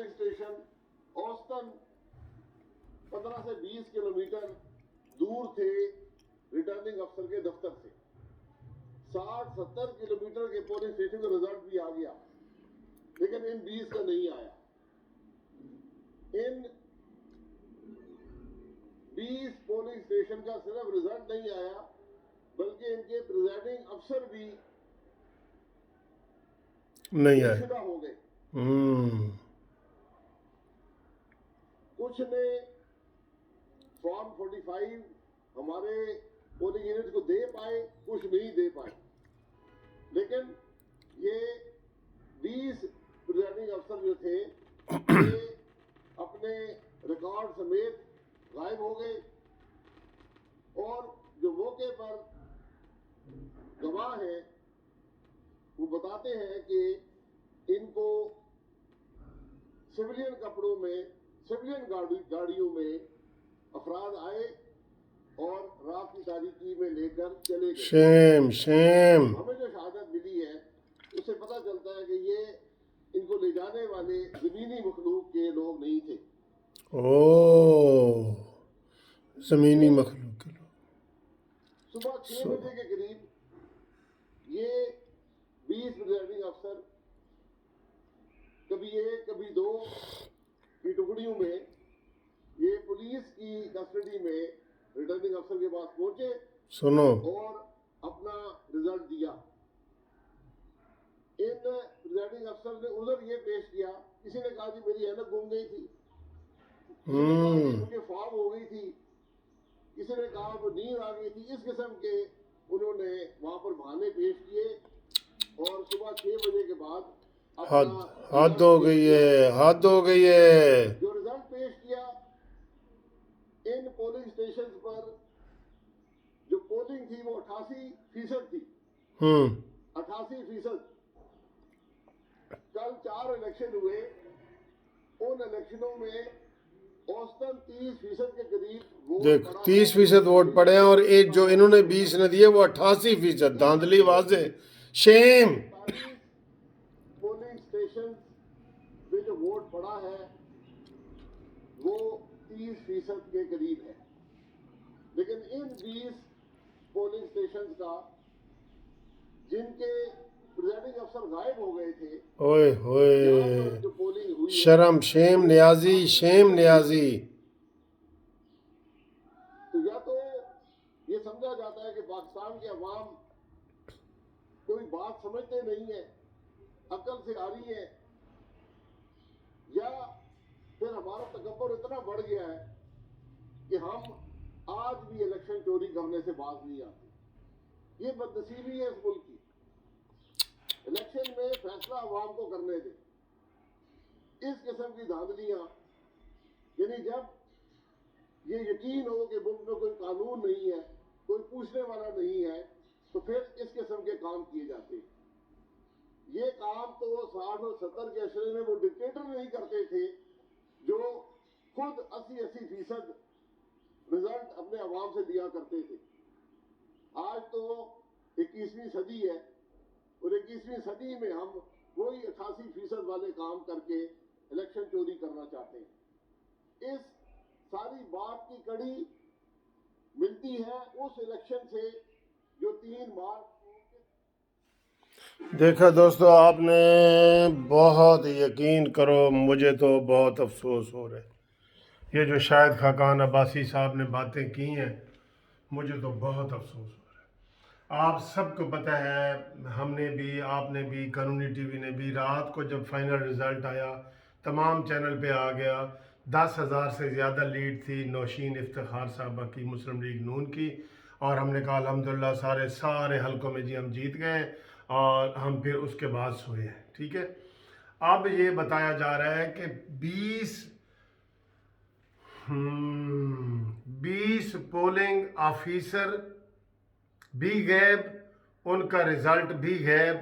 Polling station اوسطاً 15 سے 20 kilometre دور تھے ریٹرننگ افسر کے دفتر سے. 60-70 کلومیٹر کے پولنگ اسٹیشن کا رزلٹ بھی آ گیا, لیکن ان 20 کا نہیں آیا. ان 20 پولنگ اسٹیشن کا صرف رزلٹ نہیں آیا, بلکہ ان کے پریزائڈنگ افسر بھی نہیں آئے. شدہ ہو گئے. کچھ نے فارم 45 ہمارے پولنگ یونٹ کو دے پائے, کچھ نہیں دے پائے. لیکن یہ 20 پریزائڈنگ افسر جو تھے یہ اپنے ریکارڈ سمیت غائب ہو گئے, اور جو موقع پر گواہ ہیں وہ بتاتے ہیں کہ ان کو سویلین کپڑوں میں, سویلین گاڑیوں میں افراد آئے اور رات کی تاریکی میں لے کر چلے گئے. شیم. ہمیں جو شہادت ملی ہے اس سے پتہ چلتا ہے کہ یہ ان کو لے جانے والے زمینی مخلوق کے لوگ نہیں تھے. زمینی مخلوق کے لوگ. صبح 6 بجے کے قریب یہ 20 پریزائڈنگ افسر کبھی ایک کبھی دو کی ٹکڑیوں میں یہ پولیس کی کسٹڈی میں ریٹرننگ افسر کے پاس پہنچے سنو اور اپنا رزلٹ دیا. ان پریزائڈنگ افسر نے عذر یہ پیش کیا, کسی نے کہا جی میری اینک گم گئی تھی, کسی نے کہا جی مجھے فارم ہو گئی تھی, کسی نے کہا وہ نیند آ گئی تھی. اس قسم کے انہوں نے وہاں پر بہانے پیش کیے اور صبح 6 بجے کے بعد حد ہو گئی ہے, حد ہو گئی ہے. جو رزلٹ پیش کیا ان پولنگ اسٹیشن پر جو پولنگ تھی وہ 88% تھی. 88%. کل 4 الیکشن ہوئے, ان الیکشنوں میں اوسطاً 30% کے قریب ووٹ دیکھ پڑا. 30% ووٹ پڑے ہیں, اور ایک جو انہوں نے 20 نے دیے وہ 88%. دھاندلی واضح. شیم. 40 پولنگ اسٹیشن پہ جو ووٹ پڑا ہے وہ 30% کے قریب ہے. لیکن ان 20 پولنگ اسٹیشن کا جن کے پریزائڈنگ افسر غائب ہو گئے تھے, اوئے یہاں ہوئے, پر جو پولنگ ہوئی ہے شرم. شیم نیازی, شیم نیازی. تو یا تو یہ سمجھا جاتا ہے کہ پاکستان کے عوام کوئی بات سمجھتے نہیں ہے, عقل سے آ رہی ہے, یا پھر ہمارا تکبر اتنا بڑھ گیا ہے کہ ہم آج بھی الیکشن چوری کرنے سے باز نہیں آتے. یہ بدنصیبی ہے اس ملک کی. الیکشن میں فیصلہ عوام کو کرنے دیں. اس قسم کی دھاندلیاں, یعنی جب یہ یقین ہو کہ ملک میں کوئی قانون نہیں ہے, کوئی پوچھنے والا نہیں ہے, تو پھر اس قسم کے کام کیے جاتے ہیں. یہ کام تو 60 اور 70 کے عشرے میں وہ ڈکٹیٹر نہیں کرتے تھے جو خود 80% رزلٹ اپنے عوام سے دیا کرتے تھے. آج تو 21ویں صدی ہے, اور 21ویں صدی میں ہم وہی 88% والے کام کر کے الیکشن چوری کرنا چاہتے ہیں. اس ساری بات کی کڑی ملتی ہے اس الیکشن سے جو 3 مارچ. دیکھا دوستو, آپ نے بہت یقین کرو, مجھے تو بہت افسوس ہو رہا ہے. یہ جو شاہد خاقان عباسی صاحب نے باتیں کی ہیں, مجھے تو بہت افسوس ہو رہا ہے. آپ سب کو پتہ ہے, ہم نے بھی, آپ نے بھی, قانونی ٹی وی نے بھی, رات کو جب فائنل رزلٹ آیا تمام چینل پہ آ گیا. 10,000 سے زیادہ لیڈ تھی نوشین افتخار صاحبہ کی, مسلم لیگ نون کی, اور ہم نے کہا الحمدللہ سارے حلقوں میں جی ہم جیت گئے, اور ہم پھر اس کے بعد سوئے ہیں. ٹھیک ہے, اب یہ بتایا جا رہا ہے کہ 20 پولنگ آفیسر بھی غائب, ان کا رزلٹ بھی غائب,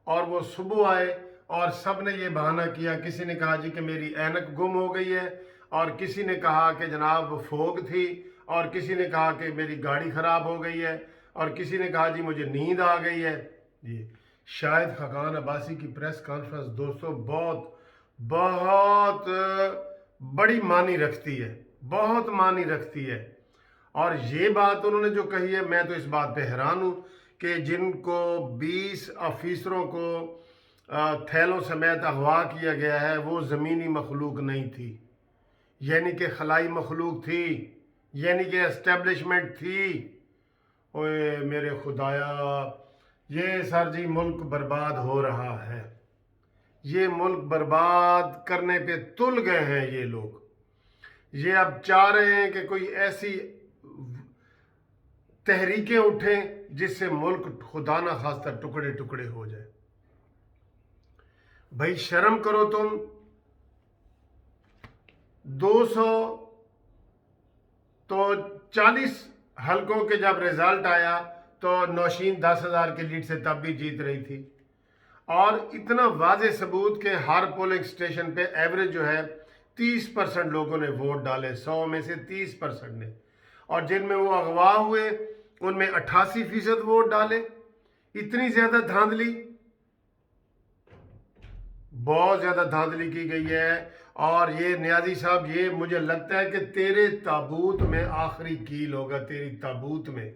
اور وہ صبح آئے اور سب نے یہ بہانہ کیا. کسی نے کہا جی کہ میری اینک گم ہو گئی ہے, اور کسی نے کہا کہ جناب فوگ تھی, اور کسی نے کہا کہ میری گاڑی خراب ہو گئی ہے, اور کسی نے کہا جی مجھے نیند آ گئی ہے. جی شاہد خاقان عباسی کی پریس کانفرنس دوستو بہت بڑی معنی رکھتی ہے، بہت معنی رکھتی ہے۔ اور یہ بات انہوں نے جو کہی ہے، میں تو اس بات پہ حیران ہوں کہ جن کو 20 افیسروں کو تھیلوں سمیت اغوا کیا گیا ہے، وہ زمینی مخلوق نہیں تھی، یعنی کہ خلائی مخلوق تھی، یعنی کہ اسٹیبلشمنٹ تھی۔ اوئے میرے خدایا، یہ سر جی ملک برباد ہو رہا ہے، یہ ملک برباد کرنے پہ تل گئے ہیں یہ لوگ۔ یہ اب چاہ رہے ہیں کہ کوئی ایسی تحریکیں اٹھیں جس سے ملک خدا نہ خواستہ ٹکڑے ٹکڑے ہو جائے۔ بھائی شرم کرو تم۔ 200 تو 40 حلقوں کے جب رزلٹ آیا تو نوشین 10,000 کے لیڈ سے تب بھی جیت رہی تھی، اور اتنا واضح ثبوت کہ ہر پولنگ سٹیشن پہ ایوریج جو ہے 30% لوگوں نے ووٹ ڈالے، 100 میں سے 30% نے، اور جن میں وہ اغوا ہوئے ان میں 88% ووٹ ڈالے۔ اتنی زیادہ دھاندلی، بہت زیادہ دھاندلی کی گئی ہے۔ اور یہ نیازی صاحب، یہ مجھے لگتا ہے کہ تیرے تابوت میں آخری کیل ہوگا، تیری تابوت میں،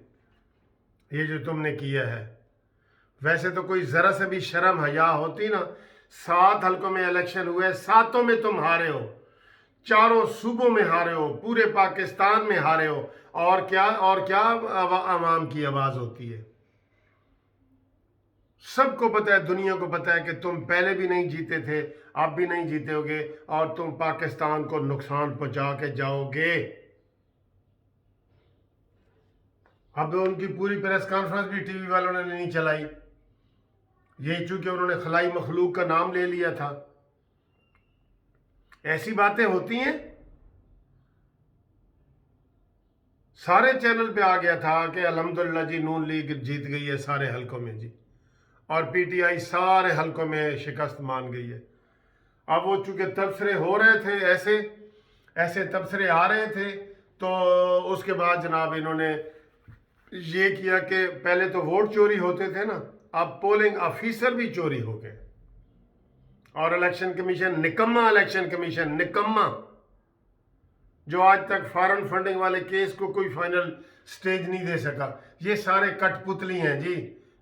یہ جو تم نے کیا ہے۔ ویسے تو کوئی ذرا سے بھی شرم حیا ہوتی نا۔ 7 حلقوں میں الیکشن ہوئے، 7 میں تم ہارے ہو، 4 صوبوں میں ہارے ہو، پورے پاکستان میں ہارے ہو، اور کیا عوام کی آواز ہوتی ہے؟ سب کو پتہ ہے، دنیا کو پتہ ہے کہ تم پہلے بھی نہیں جیتے تھے، اب بھی نہیں جیتے ہوگے، اور تم پاکستان کو نقصان پہنچا کے جاؤ گے۔ اب ان کی پوری پریس کانفرنس بھی ٹی وی والوں نے نہیں چلائی، یہی چونکہ انہوں نے خلائی مخلوق کا نام لے لیا تھا۔ ایسی باتیں ہوتی ہیں۔ سارے چینل پہ آ گیا تھا کہ الحمدللہ جی نون لیگ جیت گئی ہے سارے حلقوں میں جی، اور پی ٹی آئی سارے حلقوں میں شکست مان گئی ہے۔ اب وہ چونکہ تبصرے ہو رہے تھے، ایسے تبصرے آ رہے تھے، تو اس کے بعد جناب انہوں نے یہ کیا کہ پہلے تو ووٹ چوری ہوتے تھے نا، اب پولنگ آفیسر بھی چوری ہو گئے، اور الیکشن کمیشن نکما، الیکشن کمیشن نکما، جو آج تک فارن فنڈنگ والے کیس کو کوئی فائنل سٹیج نہیں دے سکا۔ یہ سارے کٹ پتلی ہیں جی۔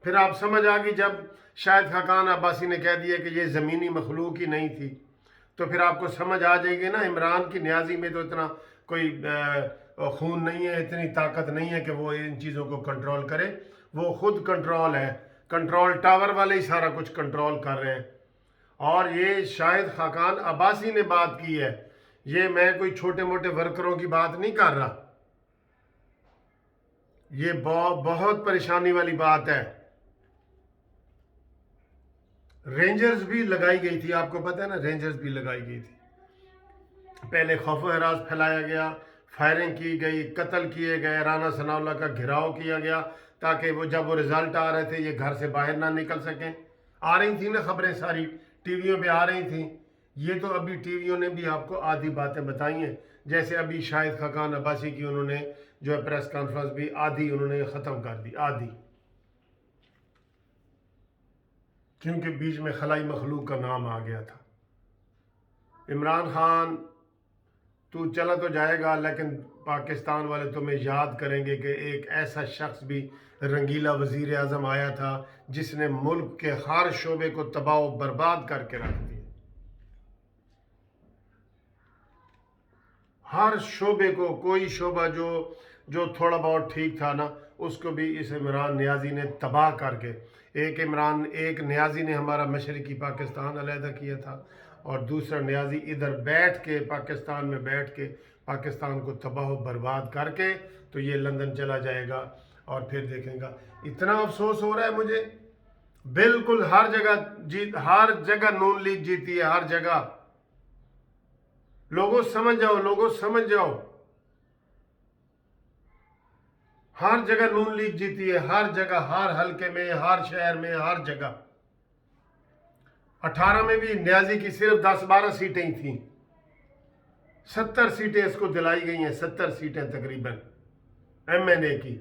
پھر آپ سمجھ آ گئی جب شاہد خاقان عباسی نے کہہ دیا کہ یہ زمینی مخلوق ہی نہیں تھی، تو پھر آپ کو سمجھ آ جائے گی نا، عمران کی نیازی میں تو اتنا کوئی خون نہیں ہے، اتنی طاقت نہیں ہے کہ وہ ان چیزوں کو کنٹرول کرے۔ وہ خود کنٹرول ہے، کنٹرول ٹاور والے ہی سارا کچھ کنٹرول کر رہے ہیں۔ اور یہ شاہد خاقان عباسی نے بات کی ہے، یہ میں کوئی چھوٹے موٹے ورکروں کی بات نہیں کر رہا، یہ بہت پریشانی والی بات ہے۔ رینجرز بھی لگائی گئی تھی، آپ کو پتہ ہے نا، رینجرز بھی لگائی گئی تھی۔ پہلے خوف و ہراس پھیلایا گیا، فائرنگ کی گئی، قتل کیے گئے، رانا ثناء اللہ کا گھراؤ کیا گیا، تاکہ وہ جب وہ رزلٹ آ رہے تھے یہ گھر سے باہر نہ نکل سکیں۔ آ رہی تھیں نا خبریں، ساری ٹی ویوں پہ آ رہی تھیں۔ یہ تو ابھی ٹی ویوں نے بھی آپ کو آدھی باتیں بتائی ہیں، جیسے ابھی شاہد خاقان عباسی کی انہوں نے جو ہے پریس کانفرنس بھی آدھی انہوں نے ختم کر دی، آدھی، کیونکہ بیچ میں خلائی مخلوق کا نام آ گیا تھا۔ عمران خان تو چلا تو جائے گا، لیکن پاکستان والے تمہیں یاد کریں گے کہ ایک ایسا شخص بھی رنگیلا وزیر اعظم آیا تھا جس نے ملک کے ہر شعبے کو تباہ و برباد کر کے رکھ دیا، ہر شعبے کو، کوئی شعبہ جو تھوڑا بہت ٹھیک تھا نا، اس کو بھی اس عمران نیازی نے تباہ کر کے، ایک نیازی نے ہمارا مشرقی پاکستان علیحدہ کیا تھا، اور دوسرا نیازی ادھر بیٹھ کے، پاکستان میں بیٹھ کے پاکستان کو تباہ و برباد کر کے تو یہ لندن چلا جائے گا، اور پھر دیکھیں گا۔ اتنا افسوس ہو رہا ہے مجھے، بالکل ہر جگہ نون لیگ جیتی ہے، ہر جگہ۔ لوگوں سمجھ جاؤ، ہر جگہ نون لیگ جیتی ہے، ہر جگہ، ہر حلقے میں، ہر شہر میں، ہر جگہ۔ 18 میں بھی نیازی کی صرف 10-12 سیٹیں ہی تھیں، 70 سیٹیں اس کو دلائی گئی ہیں، 70 سیٹیں تقریباً ایم این اے کی۔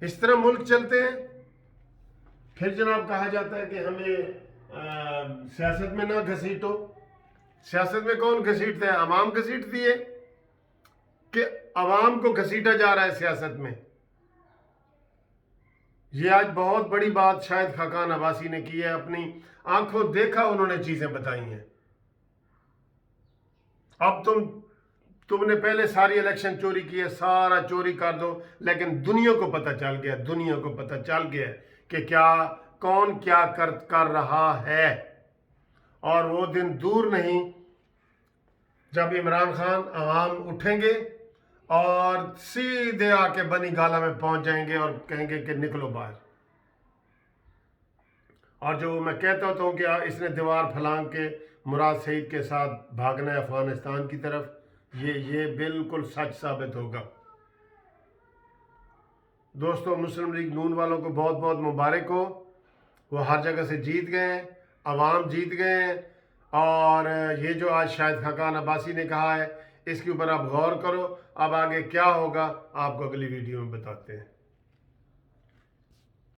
اس طرح ملک چلتے ہیں۔ پھر جناب کہا جاتا ہے کہ ہمیں سیاست میں نہ گھسیٹو۔ سیاست میں کون گھسیٹتا ہے؟ عوام گھسیٹتی ہے کہ عوام کو گھسیٹا جا رہا ہے سیاست میں؟ یہ آج بہت بڑی بات شاہد خاقان عباسی نے کی ہے، اپنی آنکھوں دیکھا انہوں نے چیزیں بتائی ہیں۔ اب تم نے پہلے ساری الیکشن چوری کی ہے، سارا چوری کر دو، لیکن دنیا کو پتہ چل گیا کہ کون کیا کر رہا ہے۔ اور وہ دن دور نہیں جب عمران خان عوام اٹھیں گے اور سیدھے آ کے بنی گالہ میں پہنچ جائیں گے اور کہیں گے کہ نکلو باہر۔ اور جو میں کہتا ہوں کہ اس نے دیوار پھلانگ کے مراد سعید کے ساتھ بھاگنا ہے افغانستان کی طرف، یہ بالکل سچ ثابت ہوگا۔ دوستو، مسلم لیگ نون والوں کو بہت بہت مبارک ہو، وہ ہر جگہ سے جیت گئے ہیں، عوام جیت گئے ہیں۔ اور یہ جو آج شاہد خاقان عباسی نے کہا ہے، اس کے اوپر آپ غور کرو، اب آگے کیا ہوگا آپ کو اگلی ویڈیو میں بتاتے ہیں۔